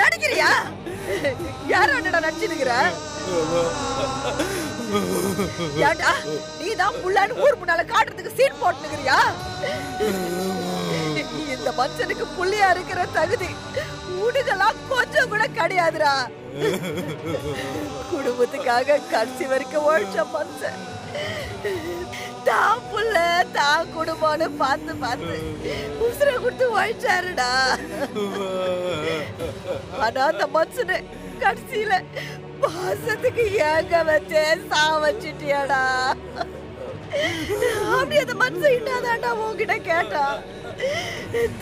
நடிக்கிறியா? யாரோட நடிச்சுக்கிற? நீதான் புள்ளான்னு ஊர் முன்னால காட்டுறதுக்கு சீட் போட்டுக்கிறியா? இந்த மனுஷனுக்கு புள்ளியா இருக்கிற தகுதி உடுகெல்லாம் கொஞ்சம் கூட கிடையாதுடா. குடும்பத்துக்காக கடைசி வரைக்கும் உழைச்ச மனுஷன் தான் புள்ள தான் குடும்பம்னு பார்த்து பார்த்து உசுர கொடுத்து உழைச்சாருடா. ஆனா அந்த மனுஷனு கடைசியில பாசத்துக்கு ஏங்க வச்சே சாவச்சிட்டியாடா. அப்படி அந்த மனுஷன் இன்னாதாண்டா உன்கிட்ட கேட்டான்.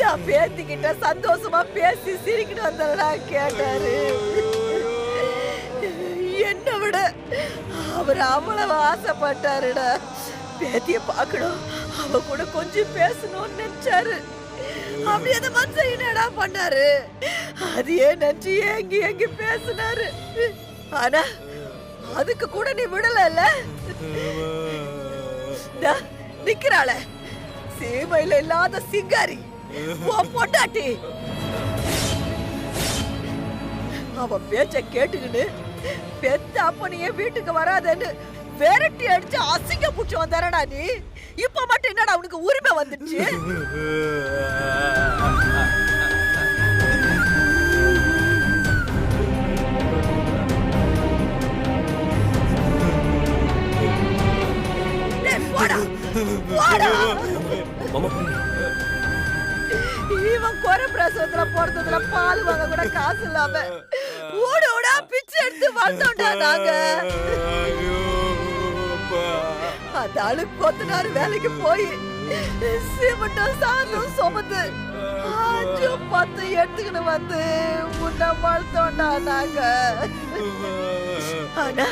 தான் பேத்திக்கிட்ட சந்தோஷமா பேசி சிரிக்கிட்டு வந்தா கேட்டாரு. என்ன விட அவர் அவ்வளவு ஆசைப்பட்டாருடா. பேத்திய பாக்கணும், அவ கூட கொஞ்சம் பேசணும்னு நினைச்சாரு. அப்படி அந்த மனுஷன் என்னடா பண்ணாரு? அதையே நினைச்சு ஏங்கி பேசினாரு. ஆனா அதுக்கு கூட நீ விடல. நிக்கிறாள சீமையில இல்லாத சிங்காரி பொண்டாட்டி. அவ பேச்ச கேட்டுக்கிட்டு பெத்த அப்பனையே வீட்டுக்கு வராதன்னு விரட்டி அடிச்சு அசிங்க புடிச்சு வந்தாரடா நீ. இப்ப மட்டும் என்னடா உனக்கு உரிமை வந்துடுச்சு? இவன் குறை பிரசவத்துல போறதுல பால் வாங்க கூட காசு இல்லாம ஓடா பிச்சை எடுத்து வந்தோம்டா நாங்க. அந்த ஆளு கொத்தனாரு வேலைக்கு போய் சிமெண்ட்டும் சாந்தும் சுமந்து 5-10 எடுத்துக்கிட்டு வந்து உன்னை வளர்த்தோம்டா நாங்க. ஆனா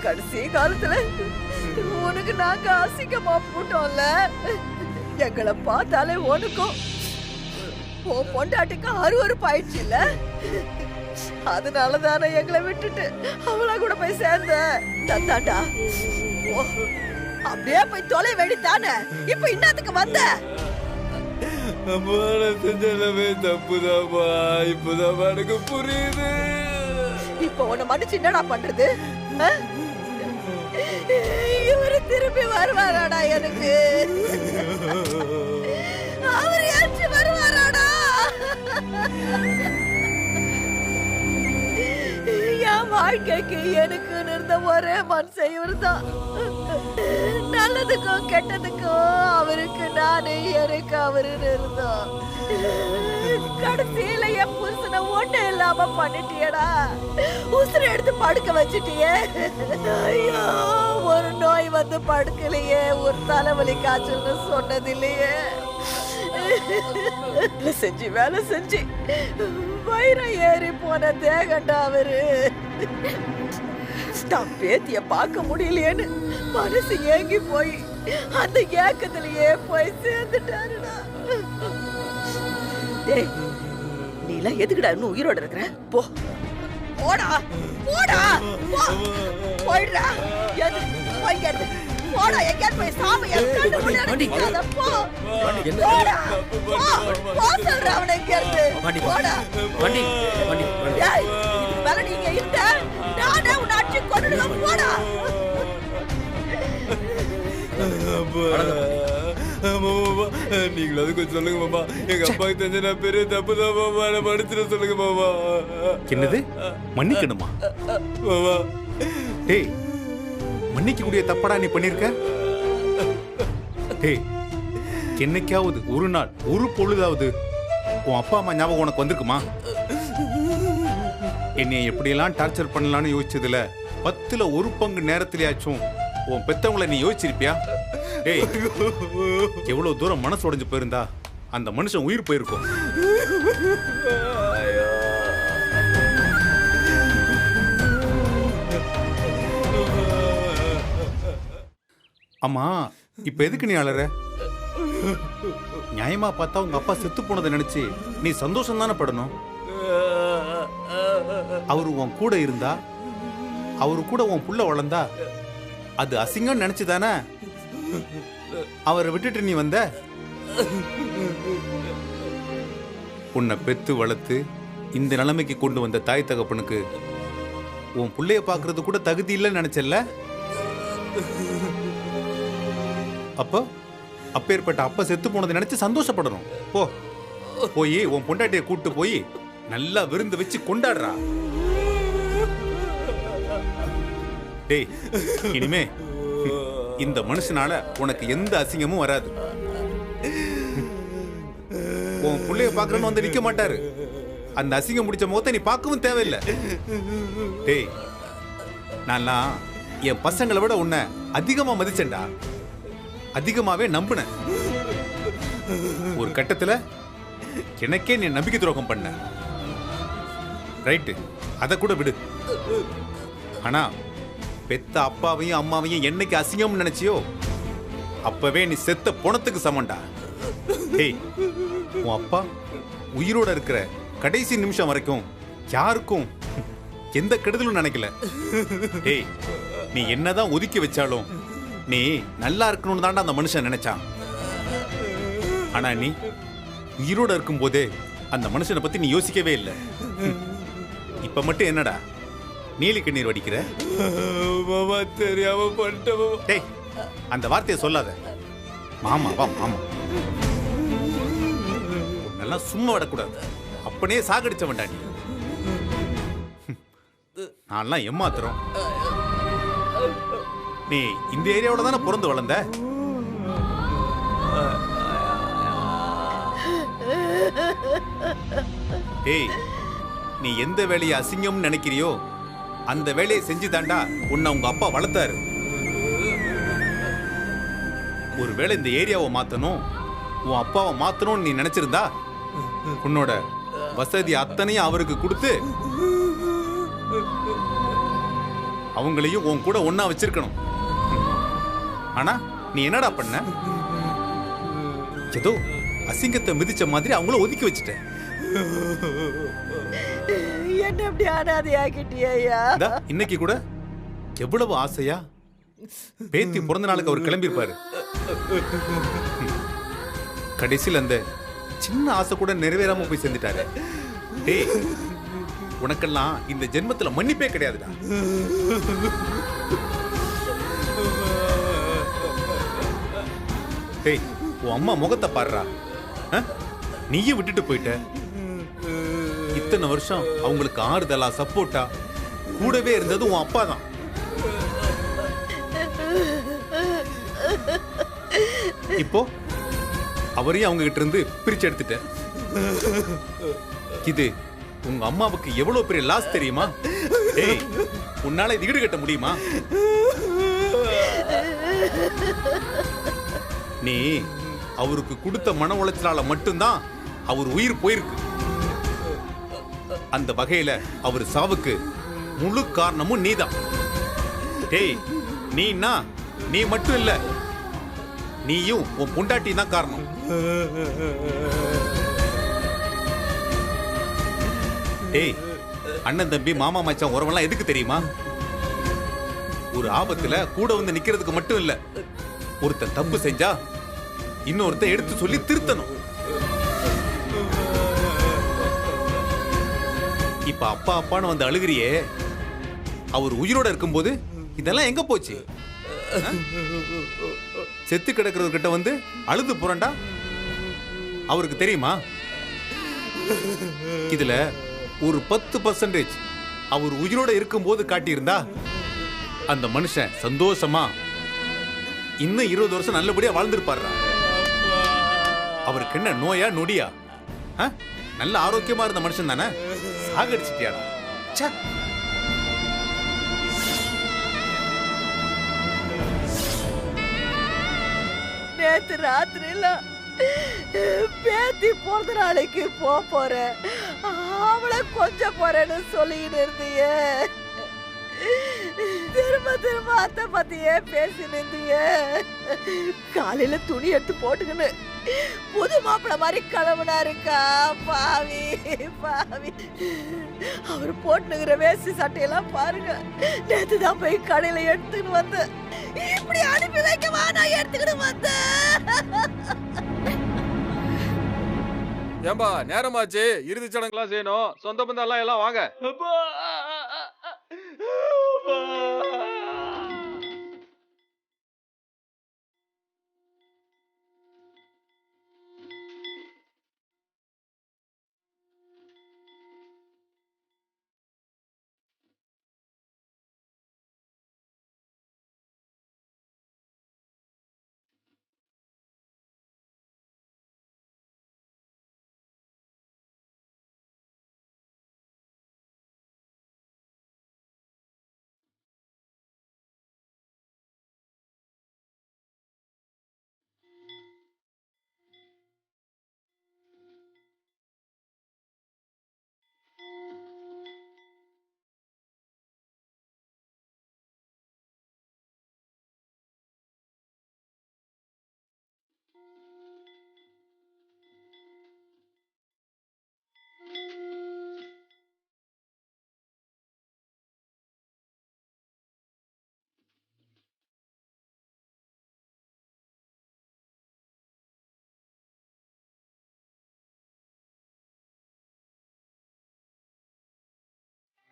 கடைசி காலத்துல உனக்கு நாங்க அசிங்கமா போட்டோம்ல. எங்களை பார்த்தாலே உனக்கும் உன் பொண்டாட்டிக்கு அருவருப்பாயிடுச்சு இல்ல? அதனாலதானே எங்களை விட்டுட்டு அவளா கூட போய் சேர்ந்த. தந்தாண்டா அப்படியே போய் தொலை வேண்டித்தானே. இப்ப இன்னத்துக்கு வந்த? தப்புதாமா, இப்பதான் எனக்கு புரியுது. இப்ப உன்னை மன்னிச்சு என்னடா பண்றது? இவரு திரும்பி வருவாராடா? எனக்கு அவர் ஏற்று வருவாராடா? என் வாழ்க்கைக்கு எனக்கு இருந்த ஒரே மனுஷன் இவர்தான். நல்லதுக்கும் கெட்டதுக்கும் அவருக்கு நானு, எனக்கு அவருன்னு இருந்தோம். கடைசியில என் புருஷனை ஒண்ணு இல்லாம பண்ணிட்டியடா. உசுர எடுத்து படுக்க வச்சுட்டியே. ஐயோ, ஒரு நோய் வந்து படுக்கலையே, ஒரு தலைவலி காய்ச்சல்னு சொன்னது இல்லையே. வேலை செஞ்சு வயிறம் ஏறி போன தேகண்டா அவரு. தான் பேத்திய பார்க்க முடியலையேன்னு மனசு ஏங்கி போய் அந்த ஏக்கத்திலேயே போய் சேர்ந்துட்டாருடா. டேய், நீ எல்லாம் எதுக்குடா இன்னும் உயிரோட இருக்கிற? போ போடா போடா போயிடுறா. போடா, எங்கேயாவது போய் சாமியை கண்டு முன்னாடி போ. போடா போ சொல்ற அவனை எங்கேயாவது. போடா மேல நீங்க இல்ல, நானே உன்னை அடிச்சு கொண்டுடுவேன். போடா. நீங்களாவது கொஞ்சம் சொல்லுங்க மாமா. எங்க அப்பாவுக்கு தெரிஞ்ச நான் பெரிய தப்பு தான் மாமா. நான் மன்னிச்சிட சொல்லுங்க மாமா. என்னது மன்னிக்கணுமா? மாமா டேய், மன்னிக்க கூடிய தப்படா நீ பண்ணிருக்க? டேய், என்னைக்காவது ஒரு நாள் ஒரு பொழுதாவது உன் அப்பா அம்மா ஞாபகம் உனக்கு வந்திருக்குமா? என்னை எப்படியெல்லாம் டார்ச்சர் பண்ணலான்னு யோசிச்சதுல 10ல் 1 பங்கு நேரத்திலேயாச்சும் உன் பெத்தவங்களை நீ யோசிச்சிருப்பியா? டேய், எவ்வளவு தூரம் மனசு உடைஞ்சு போயிருந்தா அந்த மனுஷன் உயிர் போயிருக்கும். அம்மா, இப்ப எதுக்கு நீ அழற? நியாயமா பார்த்தா உங்க அப்பா செத்து போனதை நினைச்சு நீ சந்தோஷம் தானே படணும். அவரு உன் கூட இருந்தா, அவரு கூட உன் புள்ள வளர்ந்தா அது அசிங்கம் நினைச்சுதானே? அவரை விட்டுட்டு நீ வந்த? உன்னை பெத்து வளர்த்து இந்த நிலைமைக்கு கொண்டு வந்த தாய் தகப்பனுக்கு உன் பிள்ளைய பாக்குறது கூட தகுதி இல்லைன்னு நினைச்சல்ல? அப்போ அப்பேற்பட்ட அப்ப செத்து போனதை நினைச்சு சந்தோஷப்படணும். போய் உன் பொண்டாட்டியை கூட்டு போய் நல்லா விருந்து வச்சு கொண்டாடுறா. டேய், இனிமே இந்த மனுஷனால உனக்கு எந்த அசிங்கமும் வராது. உன் புள்ளைய பாக்குறன்னு வந்து நிக்க மாட்டாரு. அந்த அசிங்கம் முடிச்ச முகத்தை நீ பார்க்கவும் தேவையில்லை. டேய், நான்லாம் என் பசங்களை விட உன்னை அதிகமா மதிச்சேன்டா, அதிகமாவே நம்பினேன். ஒரு கட்டத்துல எனக்கே நீ நம்பிக்கை துரோகம் பண்ண. ரைட்டு, அதை கூட விடு. ஆனா பெத்த அப்பாவையும் அம்மாவையும் என்னைக்கு அசிங்கம்னு நினைச்சியோ அப்பவே நீ செத்த போனத்துக்கு சமண்டா. டேய், உன் அப்பா உயிரோட இருக்கிற கடைசி நிமிஷம் வரைக்கும் யாருக்கும் எந்த கெடுதலும் நினைக்கல. டேய், நீ என்னதான் ஒதுக்கி வச்சாலும் நீ நல்லா இருக்கணும்னு தாண்டா அந்த மனுஷன் நினைச்சான். ஆனா நீ உயிரோட இருக்கும் போதே அந்த மனுஷனை பத்தி நீ யோசிக்கவே இல்லை. இப்ப மட்டும் என்னடா நீலி கண்ணீர் வடிக்கிற? மாமா தெரியாம பண்ணிட்டேன். டேய், அந்த வார்த்தையை சொல்லாத. மாமாவா மாமா? உன்னெல்லாம் சும்மா விடக்கூடாது. அப்பனே சாகடிச்ச வேண்டா நீ. நான்லாம் ஏமாத்துறோம். நீ இந்த ஏரியாவோட தானே பிறந்து வளர்ந்த? டேய், நீ எந்த வேலையை அசிங்கம்னு நினைக்கிறியோ அந்த வேலையை செஞ்சு தாண்டா உன்னை உங்க அப்பா வளர்த்தாரு. ஒருவேளை இந்த ஏரியாவை மாத்தணும், உன் அப்பாவை மாத்தணும்னு நீ நினைச்சிருந்தா உன்னோட வசதி அத்தனையும் அவருக்கு கொடுத்து அவங்களையும் உன் கூட ஒன்னா வச்சிருக்கணும். ஆனா நீ என்னடா பண்ண? ஏதோ அசிங்கத்தை மிதிச்ச மாதிரி அவங்கள ஒதுக்கி வச்சுட்ட. என்ன இப்படி அனாதையாக்கிட்டியா? இன்னைக்கு கூட எவ்வளவு ஆசையா பேத்தி பிறந்த நாளுக்கு அவர் கிளம்பியிருப்பாரு. கடைசியில் அந்த சின்ன ஆசை கூட நிறைவேறாம போய் சேர்ந்துட்டாரு. டேய், உனக்கெல்லாம் இந்த ஜென்மத்துல மன்னிப்பே கிடையாதுடா. டேய், உன் அம்மா முகத்தை பாடுறா. நீயும் விட்டுட்டு போயிட்ட. இத்தனை வருஷம் அவங்களுக்கு ஆறுதலா சப்போர்ட்டா கூடவே இருந்தது உன் அப்பா தான். இப்போ அவரையும் அவங்க கிட்ட இருந்து பிரிச்சு எடுத்துட்ட. இது உங்க அம்மாவுக்கு எவ்வளவு பெரிய லாஸ் தெரியுமா? ஏய், உன்னால இது ஈடு கட்ட முடியுமா? நீ அவருக்கு கொடுத்த மன உளைச்சலால மட்டும்தான் அவர் உயிர் போயிருக்கு. அந்த வகையில அவர் சாவுக்கு முழு காரணமும் நீதான். டேய், நீ மட்டும் இல்ல, நீயும் உன் பொண்டாட்டி தான் காரணம். டேய், அண்ணன் தம்பி மாமா மச்சான் உறவெல்லாம் எதுக்கு தெரியுமா? ஒரு ஆபத்துல கூட வந்து நிக்கிறதுக்கு மட்டும் இல்ல. ஒருத்தன் தப்பு செஞ்சா இன்னொருத்தன் எடுத்து சொல்லி திருத்தணும். இப்ப அப்பா அப்பான்னு வந்து அழுகிறியே, அவர் உயிரோட இருக்கும்போது இதெல்லாம் எங்க போச்சு? செத்து கிடக்கிறவர்கிட்ட வந்து அழுது புரண்டா அவருக்கு தெரியுமா? இதுல ஒரு 10% அவர் உயிரோட இருக்கும்போது காட்டியிருந்தா அந்த மனுஷன் சந்தோஷமா இன்னும் 20 வருஷம் நல்லபடியா வாழ்ந்திருப்பாரு. அவருக்கு என்ன நோயா நொடியா? நல்ல ஆரோக்கியமா இருந்த மனுஷன் தானே, சாகடிச்சிட்டியாடா. நேத்து ராத்திரில பேத்தி பிறந்த நாளைக்கு போறேன், அவளை கொஞ்சம் போறேன்னு சொல்லிட்டு இருந்தியே. திரும்ப திரும்ப அத்தை பத்தியே பேசி நிந்திய. காலையில துணி எடுத்து போட்டுக்கின்னு புது மாப்பிள்ள மாதிரி கிளம்புனாருக்கா. பாவி பாவி, அவர் போட்டுக்கிற வேஷ்டி சட்டையெல்லாம் பாருங்க. நேத்து தான் போய் கடையில எடுத்துன்னு வந்து இப்படி அனுப்பி வைக்கவா நான் எடுத்துக்கிட்டு வந்தேன். ஏம்பா நேரமாச்சு, இறுதி சடங்குலாம் செய்யணும். சொந்த பந்தம் எல்லாம் வாங்க.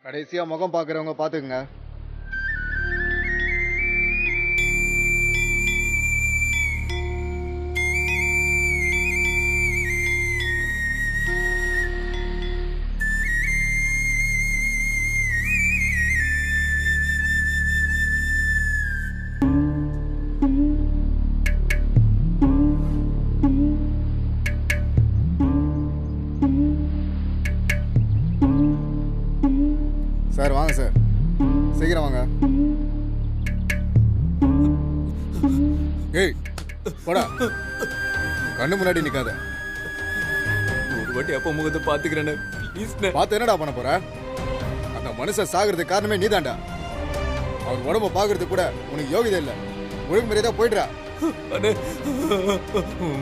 கடைசியா முகம் பாக்குறவங்க பாத்துக்குங்க. சார் வாங்க சார், சீக்கிரம் வாங்க. ஏய் போடா, கண்ணு முன்னாடி நிக்காத. ஒரு வாட்டி அப்பா முகத்தை பாத்துக்கிறேன்னு ப்ளீஸ். பார்த்து என்னடா பண்ண போற? அந்த மனுஷன் சாகிறதுக்கு காரணமே நீதான்டா. அவர் உடம்ப பாக்குறதுக்கு கூட உனக்கு யோகிதை இல்லை. ஒழுங்கு மரியாதை போயிடுறா. அண்ணே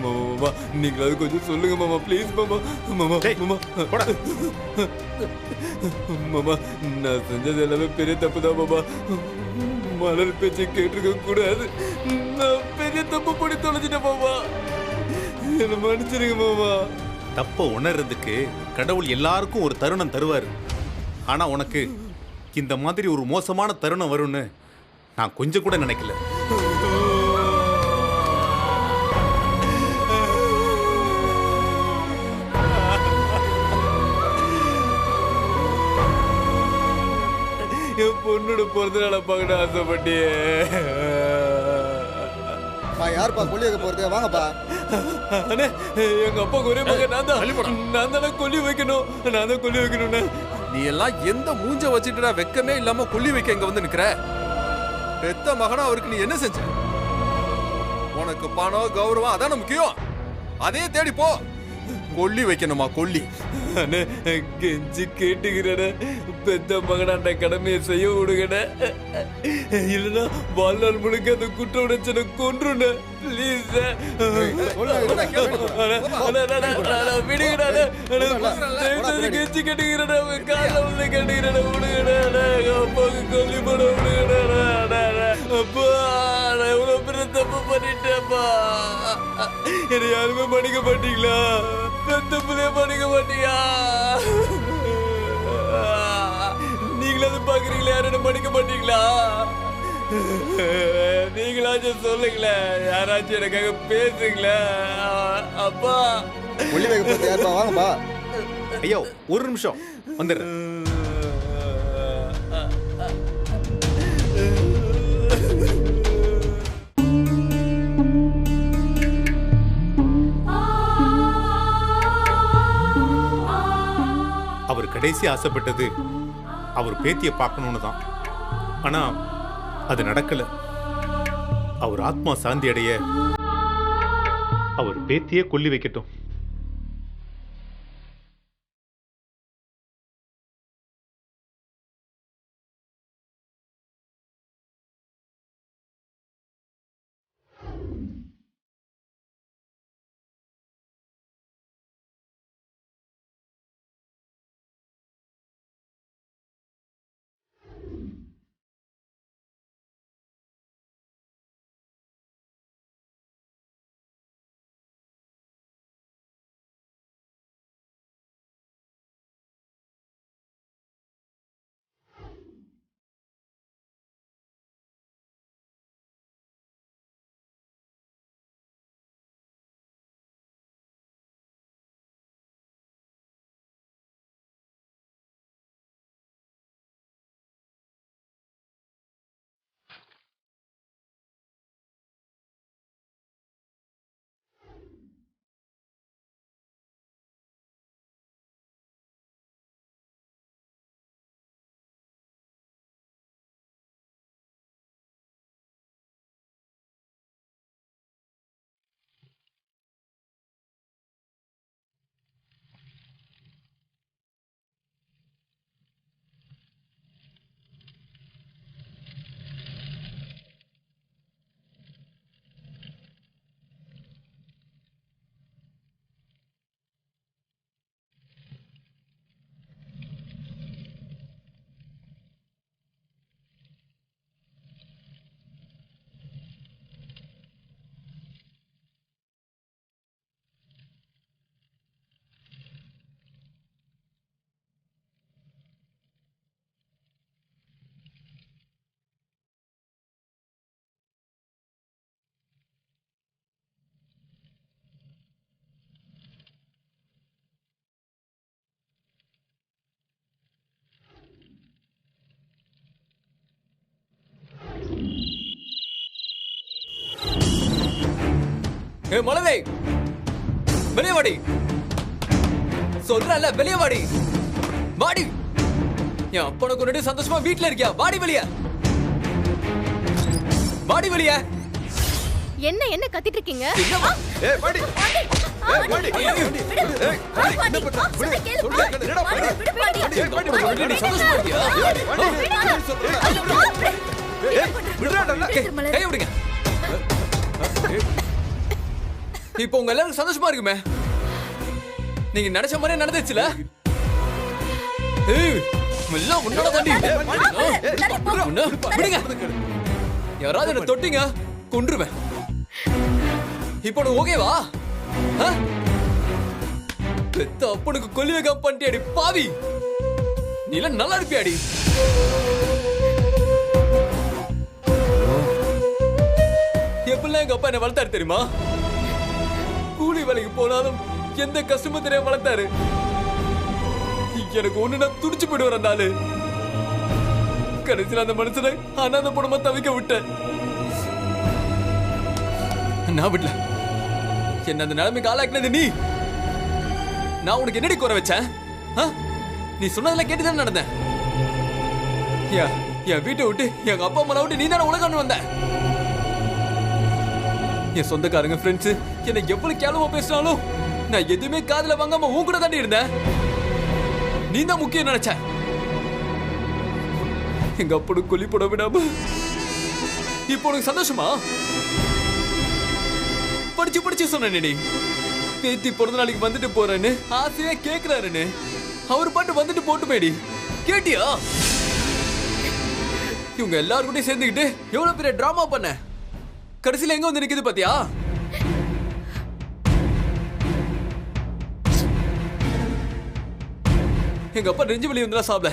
மாமா, நீங்களாவது கொஞ்சம் சொல்லுங்க மாமா, ப்ளீஸ் மாமா. மாமா மாமா போடா. மாமா, நான் செஞ்சது எல்லாமே பெரிய தப்பு தான் மாமா. மலர் பேச்சை கேட்டிருக்க கூடாது. நான் பெரிய தப்பு பண்ணி தொலைச்சிட்டேன் மாமா. என்ன மன்னிச்சிருங்க மாமா. தப்ப உணர்றதுக்கு கடவுள் எல்லாருக்கும் ஒரு தருணம் தருவார். ஆனா உனக்கு இந்த மாதிரி ஒரு மோசமான தருணம் வரும்னு நான் கொஞ்சம் கூட நினைக்கல. என் பொண்ணோட பிறந்த நாளை பார்க்கணும் ஆசைப்பட்டியே. யாருப்பா கொல்லி வைக்க போறது? வாங்கப்பா. அண்ணே, எங்க அப்பா ஒரே மகன் நான் தானே கொல்லி வைக்கணும். நான் தான் கொல்லி வைக்கணும்னு. நீ எல்லாம் எந்த மூஞ்ச வச்சுட்டுடா வெக்கமே இல்லாம கொல்லி வைக்க இங்க வந்து நிக்கிற? பெத்த மகனா அவருக்கு நீ என்ன செஞ்ச? உனக்கு பணம் கௌரவம் அதான முக்கியம். அதே தேடி போ. கொல்லி வைக்கணுமா? கொல்லி அண்ணே, கெஞ்சி கேட்டுக்கிறேன். பெத்த மகனாண்ட கடமையை செய்ய விடுங்கண்ண. இல்லைன்னா வாழ்நாள் முழுக்க அந்த குற்ற உணர்ச்சியை கொன்றுண்ண. ப்ளீஸ் விடுங்கண்ணா. கெஞ்சி கேட்டுக்கிறேன். காலைல வந்து கேட்டுக்கிறேன். விடுங்கண்ணா. அப்பாவுக்கு கொல்லி போட விடுங்கண்ணா. அப்பா, நான் எவ்வளவு பெரிய தப்பு பண்ணிட்டேன்ப்பா. என்னை யாருமே மன்னிக்க மாட்டீங்களா? பெத்த பிள்ளைய மன்னிக்க மாட்டியா? நீங்களாவது பாக்குறீங்களா? யாரும் மன்னிக்க மாட்டீங்களா? நீங்களாச்சும் சொல்லுங்களேன். யாராச்சும் எனக்காக பேசுங்களே. அப்பா, கொல்லி வைக்க போறது யாருப்பா? வாங்கப்பா. ஐயோ, ஒரு நிமிஷம் வந்துடுறேன். அவர் கடைசி ஆசைப்பட்டது அவர் பேத்தியை பார்க்கணும்னு தான். ஆனா அது நடக்கல. அவர் ஆத்மா சாந்தி அடைய அவர் பேத்தியே கொல்லி வைக்கட்டும். ஏ மலரை, வெளியே வாடி. சொல்றல வெளியே வாடி. வாடி. என் அப்பனை கொண்டு சந்தோஷமா வீட்டுல இருக்கியா? வாடி வெளிய. வாடி வெளிய. என்ன என்ன கத்திட்டு இருக்கீங்க? ஏய் பாண்டி, ஏய் பாண்டி, இப்போ உங்க எல்லாரும் சந்தோஷமா இருக்குமே. நீங்க நினைச்ச மாதிரியே நடந்துச்சுல. எல்லாம் உன்னோட தாண்டி. விடுங்க. யாராவது என்ன தொட்டீங்க கொன்றுவேன். இப்போ ஓகேவா? பெத்த அப்பனுக்கு கொல்லி வைக்க பண்ணிட்டியாடி பாவி. நீ எல்லாம் நல்லா இருப்பியாடி. எப்படிலாம் எங்க அப்பா என்ன வளர்த்தாரு தெரியுமா? கூலி வேலைக்கு போனாலும் எந்த கஷ்டமும் தெரியாம வளர்த்தாரு. எனக்கு ஒண்ணுனா துடிச்சு போயிடுவார் அந்த ஆளு. கடைசியில் அந்த மனுஷனை அனாதை படமா தவிக்க விட்டேன். நான் விடல. என்ன அந்த நிலைமைக்கு ஆளாக்குனது நீ. நான் உனக்கு என்னடி குறை வச்சேன்? நீ சொன்னதெல்லாம் கேட்டுதான் நடந்தேன். என் வீட்டை விட்டு எங்க அப்பா அம்மா விட்டு நீ தானே உலகம் வந்த. என் சொந்தக்காரங்க ஃப்ரெண்ட்ஸ் என்ன எவ்வளவு கேவலமா பேசினாலும் நான் எதுவுமே காதுல வாங்காம உன் கூட தாண்டி இருந்தேன். நீ தான் முக்கியம் நினைச்ச. எங்க அப்பனு கொல்லி போட விடாம இப்போ உனக்கு சந்தோஷமா? படிச்சு படிச்சு சொன்னேன். பேத்தி பிறந்த நாளைக்கு வந்துட்டு போறேன்னு ஆசையா கேக்குறாருன்னு அவர் பாட்டு வந்துட்டு போட்டு போயிடி. கேட்டியா? இவங்க எல்லாரும் கூட சேர்ந்துக்கிட்டு எவ்வளவு பெரிய டிராமா பண்ண. கடைசியில எங்க வந்து நிக்குது பாத்தியா? எங்க அப்பா நெஞ்சு வலி வந்து சாப்பிட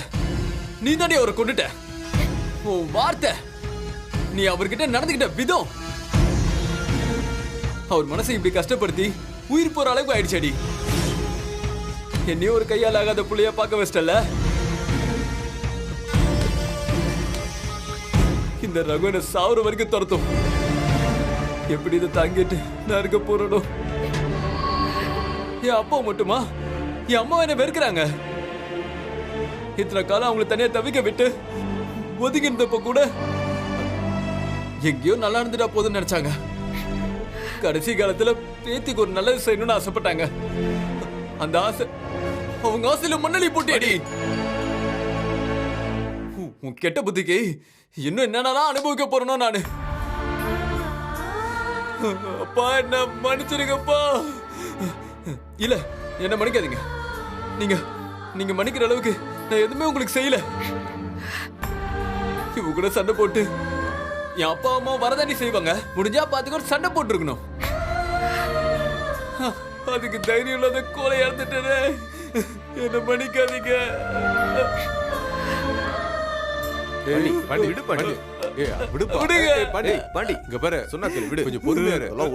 நீ தாண்டி அவரை கொண்டுட்ட. உன் வார்த்தை, நீ அவர்கிட்ட நடந்துகிட்ட விதம், அவர் மனசை இப்படி கஷ்டப்படுத்தி உயிர் போற அளவுக்கு ஆயிடுச்சடி. என்னையும் ஒரு கையால் ஆகாத புள்ளையா பார்க்க வச்சிட்டல. இந்த ரகுவனை சாவுற வரைக்கும் துரத்தும். எப்படி இதை தாங்கிட்டு நான் இருக்க போறனோ? என் அப்பா மட்டுமா? என் அம்மா என்ன வெறுக்கிறாங்க. இத்தனை காலம் அவங்களை தனியா தவிக்க விட்டு ஒதுங்கி இருந்தப்ப கூட எங்கேயோ நல்லா இருந்துட்டா போதுன்னு நினைச்சாங்க. கடைசி காலத்துல பேத்திக்கு ஒரு நல்லது செய்யணும்னு ஆசைப்பட்டாங்க. அந்த ஆசை அவங்க ஆசையில மண்ணலி போட்டேடி. உன் கெட்ட புத்திக்கு இன்னும் என்னென்னலாம் அனுபவிக்க போறனோ நானு. அப்பா என்ன மன்னிச்சிருங்கப்பா. இல்ல என்ன மன்னிக்காதீங்க. நீங்க நீங்க மன்னிக்கிற அளவுக்கு நான் எதுவுமே உங்களுக்கு செய்யல. இவ கூட சண்டை போட்டு என் அப்பா அம்மா வரதானி செய்வாங்க. முடிஞ்சா பாத்துக்க சண்டை போட்டு இருக்கணும். அதுக்கு தைரியம் இல்லாத கோலை இறந்துட்டேனே. என்ன மன்னிக்காதீங்க.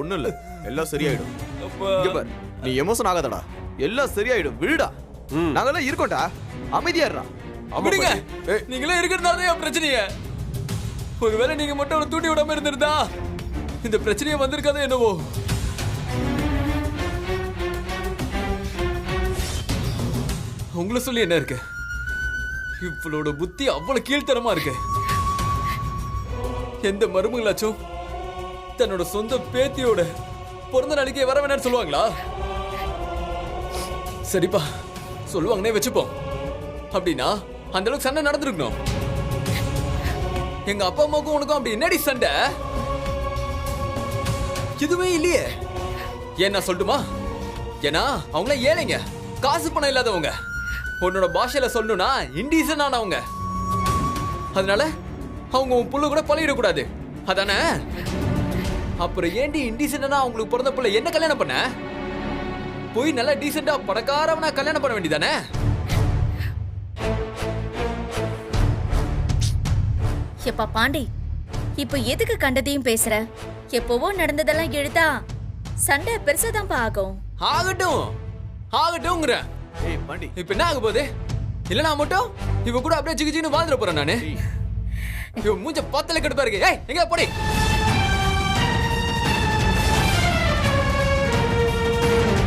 ஒண்ணும் இல்ல, எல்லாம் சரியாயிடும். நீ எமோஷன் ஆகாதடா, எல்லாம் சரியாயிடும். விடுடா, நாங்கெல்லாம் இருக்கோம்டா. அமைதியாடுறா. அப்படிங்க நீங்களே இருக்கிறதுனால என் பிரச்சனையே. ஒருவேளை நீங்க மட்டும் அவனை தூண்டி விடாம இருந்திருந்தா இந்த பிரச்சனையே வந்திருக்காதோ என்னவோ. உங்களை சொல்லி என்ன இருக்கு? இவளோட புத்தி அவ்வளவு கீழ்த்தரமா இருக்கு. எந்த மருமகளாச்சும் தன்னோட சொந்த பேத்தியோட பிறந்த நாளைக்கு வர வேணான்னு சொல்லுவாங்களா? சரிப்பா, சொல்லுவாங்கன்னே வச்சுப்போம். அப்படின்னா அந்த அளவுக்கு சண்டை நடந்திருக்கணும். எங்க அப்பா அம்மாவுக்கும் உனக்கும் அப்படி என்னடி சண்டை? எதுவுமே இல்லையே. ஏன்னா சொல்லட்டுமா? ஏன்னா அவங்கள ஏழைங்க, காசு பணம் இல்லாதவங்க. உன்னோட பாஷையில சொல்லணும்னா இண்டீசன் ஆனவங்க. அதனால அவங்க உன் புள்ள கூட பழகிடக்கூடாது, அதானே? அப்புறம் ஏண்டி இண்டீசென்டா அவங்களுக்கு பிறந்த புள்ள என்ன கல்யாணம் பண்ண? போய் நல்லா டீசெண்டா பணக்காரவனா கல்யாணம் பண்ண வேண்டியதானே? எப்பா பாண்டி, இப்ப எதுக்கு கண்டதையும் பேசுற? எப்பவோ நடந்ததெல்லாம் எழுதா சண்டை பெருசாதான் ஆகும். ஆகட்டும் ஆகட்டும்ங்கற. ஏய் பாண்டி, இப்ப என்ன ஆக போகுது? இல்ல நான் மட்டும் இவ கூட அப்படியே ஜிகி ஜிகின்னு வாழ்ந்துட போறேன் நானு. இவ மூஞ்ச பார்த்தல கடுப்பா இருக்கு. ஏய் எங்க போடி. ஆ